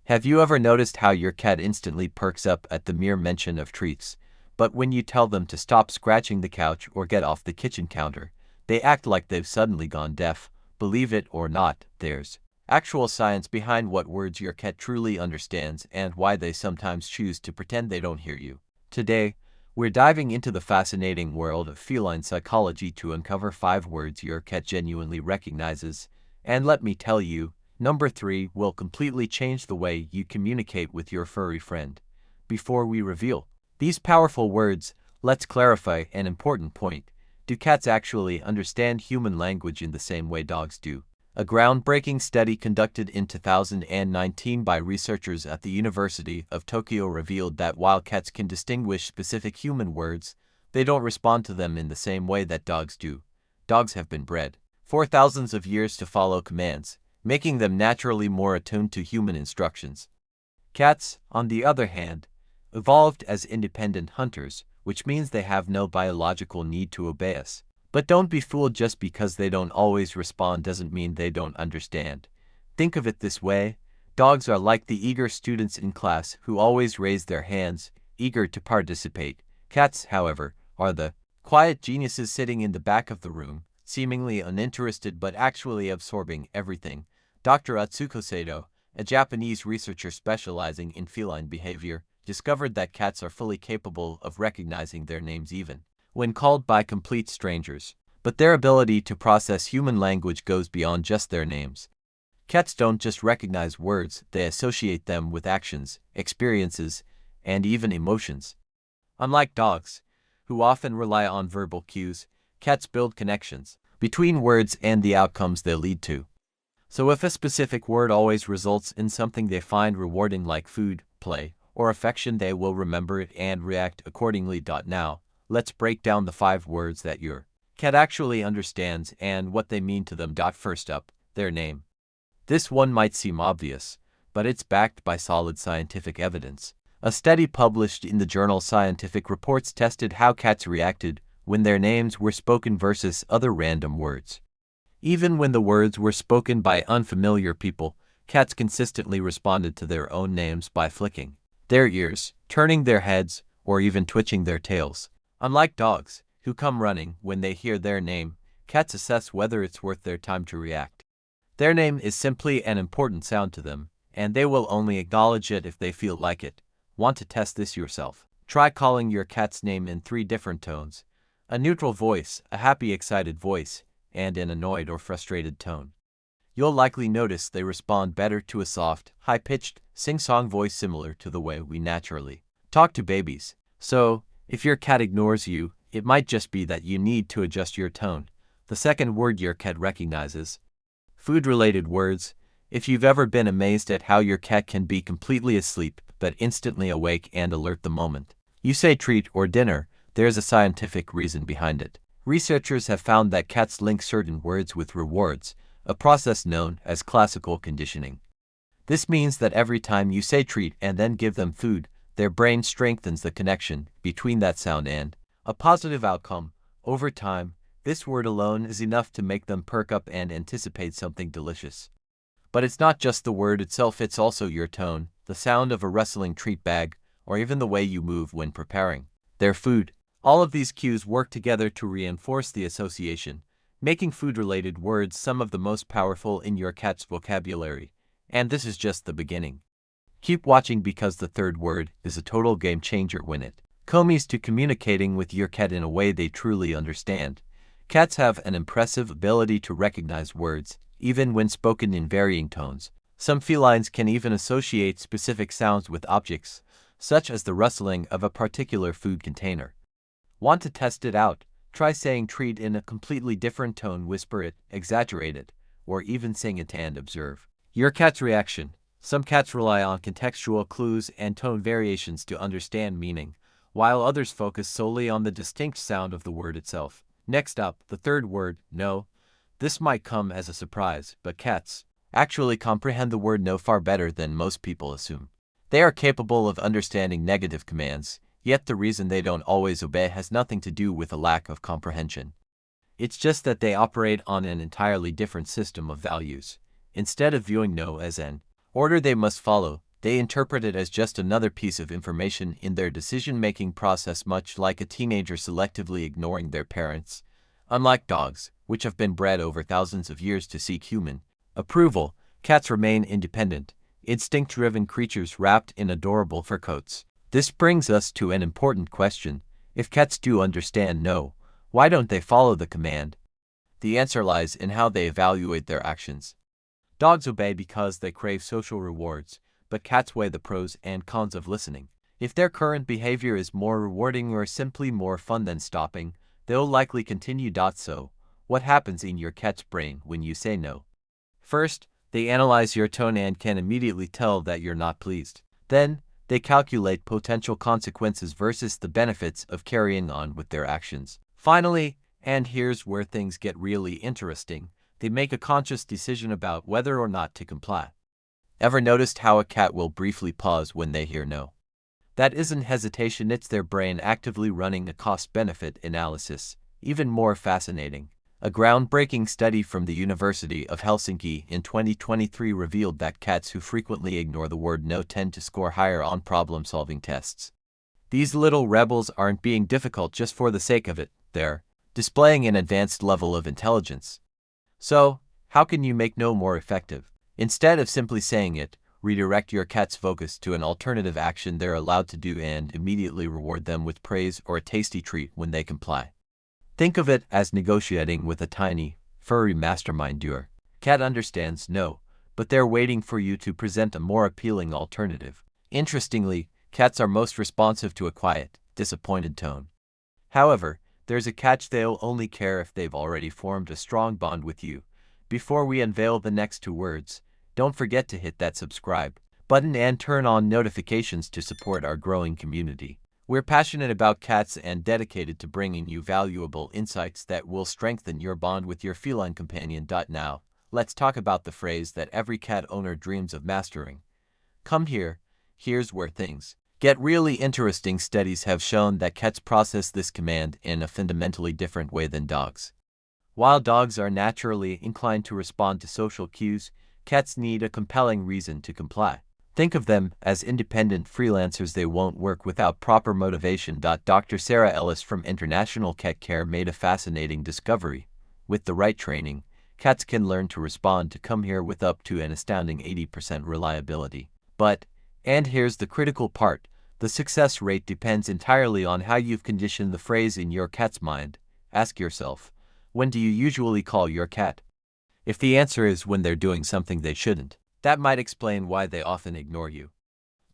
Have you ever noticed how your cat instantly perks up at the mere mention of treats, but when you tell them to stop scratching the couch or get off the kitchen counter, they act like they've suddenly gone deaf? Believe it or not, there's actual science behind what words your cat truly understands and why they sometimes choose to pretend they don't hear you. Today, we're diving into the fascinating world of feline psychology to uncover 5 words your cat genuinely recognizes. And let me tell you, number 3 will completely change the way you communicate with your furry friend. Before we reveal these powerful words, let's clarify an important point. Do cats actually understand human language in the same way dogs do? A groundbreaking study conducted in 2019 by researchers at the University of Tokyo revealed that while cats can distinguish specific human words, they don't respond to them in the same way that dogs do. Dogs have been bred for thousands of years to follow commands, making them naturally more attuned to human instructions. Cats, on the other hand, evolved as independent hunters, which means they have no biological need to obey us. But don't be fooled, just because they don't always respond doesn't mean they don't understand. Think of it this way: dogs are like the eager students in class who always raise their hands, eager to participate. Cats, however, are the quiet geniuses sitting in the back of the room, seemingly uninterested but actually absorbing everything. Dr. Atsuko Sato, a Japanese researcher specializing in feline behavior, discovered that cats are fully capable of recognizing their names even when called by complete strangers. But their ability to process human language goes beyond just their names. Cats don't just recognize words, they associate them with actions, experiences, and even emotions. Unlike dogs, who often rely on verbal cues, cats build connections between words and the outcomes they lead to. So if a specific word always results in something they find rewarding, like food, play, or affection, they will remember it and react accordingly. Now, let's break down the 5 words that your cat actually understands and what they mean to them. First up, their name. This one might seem obvious, but it's backed by solid scientific evidence. A study published in the journal Scientific Reports tested how cats reacted when their names were spoken versus other random words. Even when the words were spoken by unfamiliar people, cats consistently responded to their own names by flicking their ears, turning their heads, or even twitching their tails. Unlike dogs, who come running when they hear their name, cats assess whether it's worth their time to react. Their name is simply an important sound to them, and they will only acknowledge it if they feel like it. Want to test this yourself? Try calling your cat's name in 3 different tones: a neutral voice, a happy, excited voice, and an annoyed or frustrated tone. You'll likely notice they respond better to a soft, high-pitched, sing-song voice similar to the way we naturally talk to babies. So, if your cat ignores you, it might just be that you need to adjust your tone. The second word your cat recognizes: food-related words. If you've ever been amazed at how your cat can be completely asleep but instantly awake and alert the moment you say treat or dinner, there's a scientific reason behind it. Researchers have found that cats link certain words with rewards, a process known as classical conditioning. This means that every time you say treat and then give them food, their brain strengthens the connection between that sound and a positive outcome. Over time, this word alone is enough to make them perk up and anticipate something delicious. But it's not just the word itself, it's also your tone, the sound of a rustling treat bag, or even the way you move when preparing their food. All of these cues work together to reinforce the association, making food-related words some of the most powerful in your cat's vocabulary. And this is just the beginning. Keep watching, because the third word is a total game changer when it comes to communicating with your cat in a way they truly understand. Cats have an impressive ability to recognize words, even when spoken in varying tones. Some felines can even associate specific sounds with objects, such as the rustling of a particular food container. Want to test it out? Try saying treat in a completely different tone, whisper it, exaggerate it, or even sing it and observe your cat's reaction. Some cats rely on contextual clues and tone variations to understand meaning, while others focus solely on the distinct sound of the word itself. Next up, the third word, no. This might come as a surprise, but cats actually comprehend the word no far better than most people assume. They are capable of understanding negative commands, yet the reason they don't always obey has nothing to do with a lack of comprehension. It's just that they operate on an entirely different system of values. Instead of viewing no as an order they must follow, They interpret it as just another piece of information in their decision-making process, much like a teenager selectively ignoring their parents. Unlike dogs, which have been bred over thousands of years to seek human approval, cats remain independent, instinct-driven creatures wrapped in adorable fur coats. This brings us to an important question. If cats do understand no, why don't they follow the command? The answer lies in how they evaluate their actions. Dogs obey because they crave social rewards, but cats weigh the pros and cons of listening. If their current behavior is more rewarding or simply more fun than stopping, they'll likely continue. So, what happens in your cat's brain when you say no? First, they analyze your tone and can immediately tell that you're not pleased. Then, they calculate potential consequences versus the benefits of carrying on with their actions. Finally, and here's where things get really interesting, they make a conscious decision about whether or not to comply. Ever noticed how a cat will briefly pause when they hear no? That isn't hesitation, it's their brain actively running a cost-benefit analysis. Even more fascinating, a groundbreaking study from the University of Helsinki in 2023 revealed that cats who frequently ignore the word no tend to score higher on problem-solving tests. These little rebels aren't being difficult just for the sake of it, they're displaying an advanced level of intelligence. So, how can you make no more effective? Instead of simply saying it, redirect your cat's focus to an alternative action they're allowed to do and immediately reward them with praise or a tasty treat when they comply. Think of it as negotiating with a tiny, furry mastermind. Your cat understands no, but they're waiting for you to present a more appealing alternative. Interestingly, cats are most responsive to a quiet, disappointed tone. However, there's a catch: they'll only care if they've already formed a strong bond with you. Before we unveil the next two words, don't forget to hit that subscribe button and turn on notifications to support our growing community. We're passionate about cats and dedicated to bringing you valuable insights that will strengthen your bond with your feline companion. Now, let's talk about the phrase that every cat owner dreams of mastering. Come here. Here's where things get really interesting. Studies have shown that cats process this command in a fundamentally different way than dogs. While dogs are naturally inclined to respond to social cues, cats need a compelling reason to comply. Think of them as independent freelancers. They won't work without proper motivation. Dr. Sarah Ellis from International Cat Care made a fascinating discovery. With the right training, cats can learn to respond to come here with up to an astounding 80% reliability. But, and here's the critical part, the success rate depends entirely on how you've conditioned the phrase in your cat's mind. Ask yourself, when do you usually call your cat? If the answer is when they're doing something they shouldn't, that might explain why they often ignore you.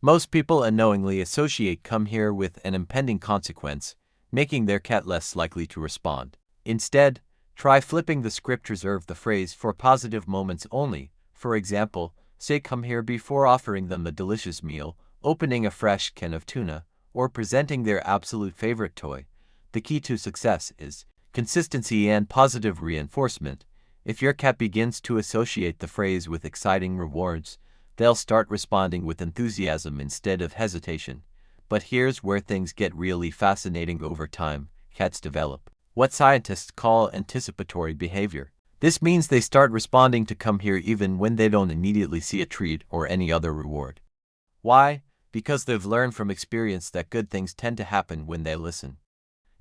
Most people unknowingly associate come here with an impending consequence, making their cat less likely to respond. Instead, try flipping the script. Reserve the phrase for positive moments only. For example, say come here before offering them a delicious meal, opening a fresh can of tuna, or presenting their absolute favorite toy. The key to success is consistency and positive reinforcement. If your cat begins to associate the phrase with exciting rewards, they'll start responding with enthusiasm instead of hesitation. But here's where things get really fascinating. Over time, cats develop what scientists call anticipatory behavior. This means they start responding to come here even when they don't immediately see a treat or any other reward. Why? Because they've learned from experience that good things tend to happen when they listen.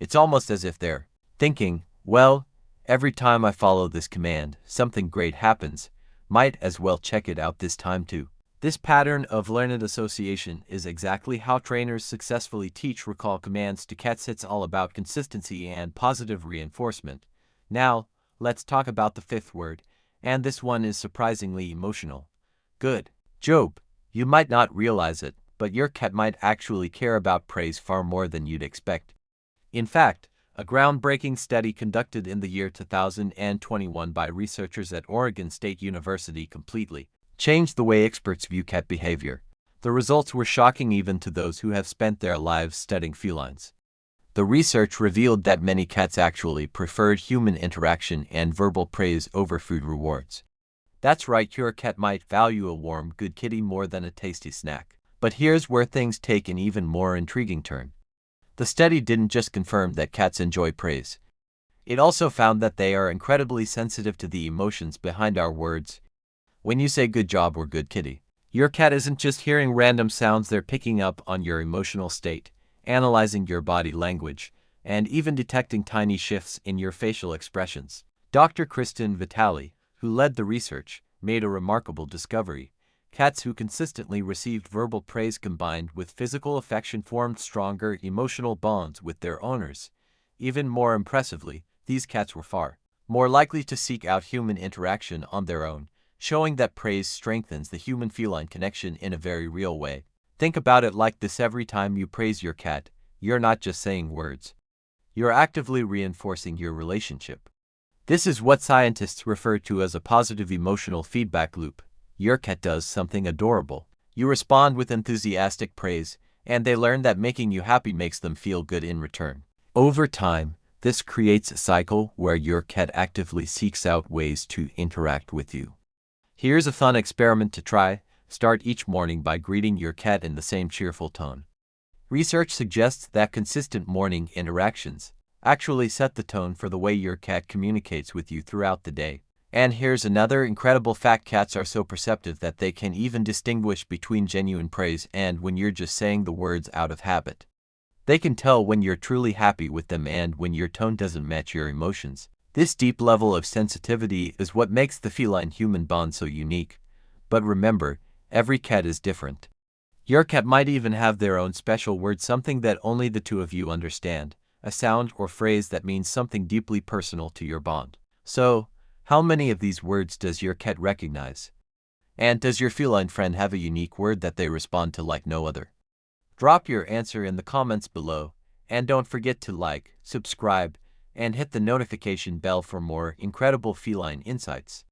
It's almost as if they're thinking, well, every time I follow this command, something great happens. Might as well check it out this time too. This pattern of learned association is exactly how trainers successfully teach recall commands to cats. It's all about consistency and positive reinforcement. Now, let's talk about the fifth word, and this one is surprisingly emotional. Good job. You might not realize it, but your cat might actually care about praise far more than you'd expect. In fact, a groundbreaking study conducted in the year 2021 by researchers at Oregon State University completely changed the way experts view cat behavior. The results were shocking even to those who have spent their lives studying felines. The research revealed that many cats actually preferred human interaction and verbal praise over food rewards. That's right, your cat might value a warm, good kitty more than a tasty snack. But here's where things take an even more intriguing turn. The study didn't just confirm that cats enjoy praise. It also found that they are incredibly sensitive to the emotions behind our words. When you say good job or good kitty, Your cat isn't just hearing random sounds, they're picking up on your emotional state, analyzing your body language, and even detecting tiny shifts in your facial expressions. Dr. Kristen Vitale, who led the research, made a remarkable discovery. Cats who consistently received verbal praise combined with physical affection formed stronger emotional bonds with their owners. Even more impressively, these cats were far more likely to seek out human interaction on their own, showing that praise strengthens the human-feline connection in a very real way. Think about it like this: every time you praise your cat, you're not just saying words. You're actively reinforcing your relationship. This is what scientists refer to as a positive emotional feedback loop. Your cat does something adorable. You respond with enthusiastic praise, and they learn that making you happy makes them feel good in return. Over time, this creates a cycle where your cat actively seeks out ways to interact with you. Here's a fun experiment to try. Start each morning by greeting your cat in the same cheerful tone. Research suggests that consistent morning interactions actually set the tone for the way your cat communicates with you throughout the day. And here's another incredible fact: cats are so perceptive that they can even distinguish between genuine praise and when you're just saying the words out of habit. They can tell when you're truly happy with them and when your tone doesn't match your emotions. This deep level of sensitivity is what makes the feline-human bond so unique. But remember, every cat is different. Your cat might even have their own special word, something that only the two of you understand, a sound or phrase that means something deeply personal to your bond. So, how many of these words does your cat recognize? And does your feline friend have a unique word that they respond to like no other? Drop your answer in the comments below, and don't forget to like, subscribe, and hit the notification bell for more incredible feline insights.